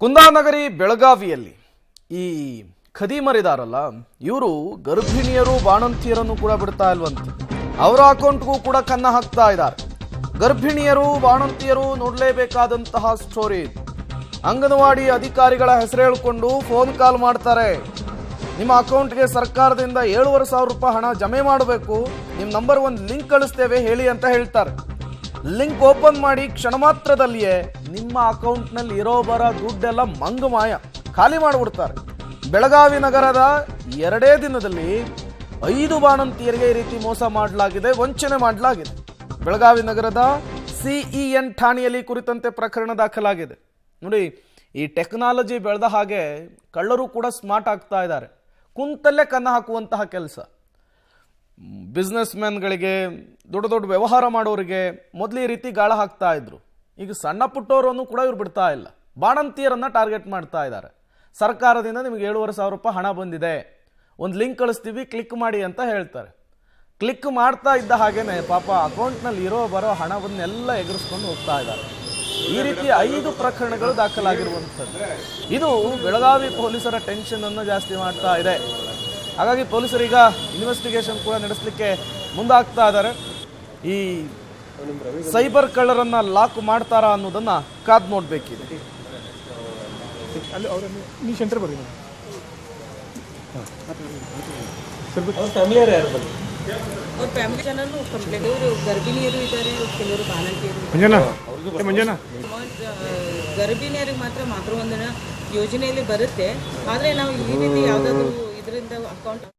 ಕುಂದಾನಗರಿ ಬೆಳಗಾವಿಯಲ್ಲಿ ಈ ಖದೀಮರಿದಾರಲ್ಲ ಇವರು ಗರ್ಭಿಣಿಯರು ಬಾಣಂತಿಯರನ್ನು ಕೂಡ ಬಿಡ್ತಾ ಇಲ್ವಂತೆ. ಅವರ ಅಕೌಂಟ್ಗೂ ಕೂಡ ಕನ್ನ ಹಾಕ್ತಾ ಇದ್ದಾರೆ. ಗರ್ಭಿಣಿಯರು ಬಾಣಂತಿಯರು ನೋಡಲೇಬೇಕಾದಂತಹ ಸ್ಟೋರಿ. ಅಂಗನವಾಡಿ ಅಧಿಕಾರಿಗಳ ಹೆಸರು ಹೇಳಿಕೊಂಡು ಫೋನ್ ಕಾಲ್ ಮಾಡ್ತಾರೆ. ನಿಮ್ಮ ಅಕೌಂಟ್ಗೆ ಸರ್ಕಾರದಿಂದ 7,500 ರೂಪಾಯಿ ಹಣ ಜಮೆ ಮಾಡಬೇಕು, ನಿಮ್ಮ ನಂಬರ್ ಒಂದು ಲಿಂಕ್ ಕಳಿಸ್ತೇವೆ ಹೇಳಿ ಅಂತ ಹೇಳ್ತಾರೆ. ಲಿಂಕ್ ಓಪನ್ ಮಾಡಿ ಕ್ಷಣ ಮಾತ್ರದಲ್ಲಿಯೇ ನಿಮ್ಮ ಅಕೌಂಟ್ನಲ್ಲಿ ಇರೋ ಬರ ದುಡ್ಡೆಲ್ಲ ಮಂಗಮಾಯ ಖಾಲಿ ಮಾಡಿಬಿಡ್ತಾರೆ. ಬೆಳಗಾವಿ ನಗರದ 2 ದಿನದಲ್ಲಿ 5 ಬಾಣಂತಿಯರಿಗೆ ಈ ರೀತಿ ಮೋಸ ಮಾಡಲಾಗಿದೆ, ವಂಚನೆ ಮಾಡಲಾಗಿದೆ. ಬೆಳಗಾವಿ ನಗರದ CEN ಠಾಣೆಯಲ್ಲಿ ಕುರಿತಂತೆ ಪ್ರಕರಣ ದಾಖಲಾಗಿದೆ. ನೋಡಿ, ಈ ಟೆಕ್ನಾಲಜಿ ಬೆಳೆದ ಹಾಗೆ ಕಳ್ಳರು ಕೂಡ ಸ್ಮಾರ್ಟ್ ಆಗ್ತಾ ಇದ್ದಾರೆ. ಕುಂತಲ್ಲೇ ಕನ್ನ ಹಾಕುವಂತಹ ಕೆಲಸ. ಬಿಸ್ನೆಸ್ ಮ್ಯಾನ್ಗಳಿಗೆ, ದೊಡ್ಡ ದೊಡ್ಡ ವ್ಯವಹಾರ ಮಾಡೋರಿಗೆ ಮೊದಲು ಈ ರೀತಿ ಗಾಳ ಹಾಕ್ತಾ ಇದ್ರು. ಈಗ ಸಣ್ಣ ಪುಟ್ಟವರನ್ನು ಕೂಡ ಇವ್ರು ಬಿಡ್ತಾ ಇಲ್ಲ. ಬಾಣಂತಿಯರನ್ನ ಟಾರ್ಗೆಟ್ ಮಾಡ್ತಾ ಇದ್ದಾರೆ. ಸರ್ಕಾರದಿಂದ ನಿಮಗೆ 7,500 ರೂಪಾಯಿ ಹಣ ಬಂದಿದೆ, ಒಂದು ಲಿಂಕ್ ಕಳಿಸ್ತೀವಿ, ಕ್ಲಿಕ್ ಮಾಡಿ ಅಂತ ಹೇಳ್ತಾರೆ. ಕ್ಲಿಕ್ ಮಾಡ್ತಾ ಇದ್ದ ಹಾಗೇನೆ ಪಾಪ ಅಕೌಂಟ್ನಲ್ಲಿ ಬರೋ ಹಣವನ್ನೆಲ್ಲ ಎಗರಿಸ್ಕೊಂಡು ಹೋಗ್ತಾ ಇದ್ದಾರೆ. ಈ ರೀತಿ 5 ಪ್ರಕರಣಗಳು ದಾಖಲಾಗಿರುವಂಥದ್ದು. ಇದು ಬೆಳಗಾವಿ ಪೊಲೀಸರ ಟೆನ್ಷನ್ ಅನ್ನು ಜಾಸ್ತಿ ಮಾಡ್ತಾ ಇದೆ. ಹಾಗಾಗಿ ಪೊಲೀಸರೀಗ ಇನ್ವೆಸ್ಟಿಗೇಷನ್ ಕೂಡ ನಡೆಸಲಿಕ್ಕೆ ಮುಂದಾಗ್ತಾ ಇದ್ದಾರೆ. ಈ ಸೈಬರ್ ಕಳ್ಳರನ್ನ ಲಾಕ್ ಮಾಡ್ತಾರಾ ಅನ್ನೋದನ್ನ ಕಾದ್ ನೋಡ್ಬೇಕಿದೆ. ಫ್ಯಾಮಿಲಿ ಜನರು ಕಂಪ್ಲೇಂಟ್, ಇವರು ಗರ್ಭಿಣಿಯರು ಇದ್ದಾರೆ, ಕೆಲವರು ಬಾಣಂತಿಯರು. ಗರ್ಭಿಣಿಯರಿಗೆ ಮಾತ್ರ ಮಾತೃವಂದನಾ ಯೋಜನೆಯಲ್ಲಿ ಬರುತ್ತೆ. ಆದರೆ ನಾವು ಈ ರೀತಿ ಯಾವುದಾದ್ರೂ ಇದರಿಂದ ಅಕೌಂಟ್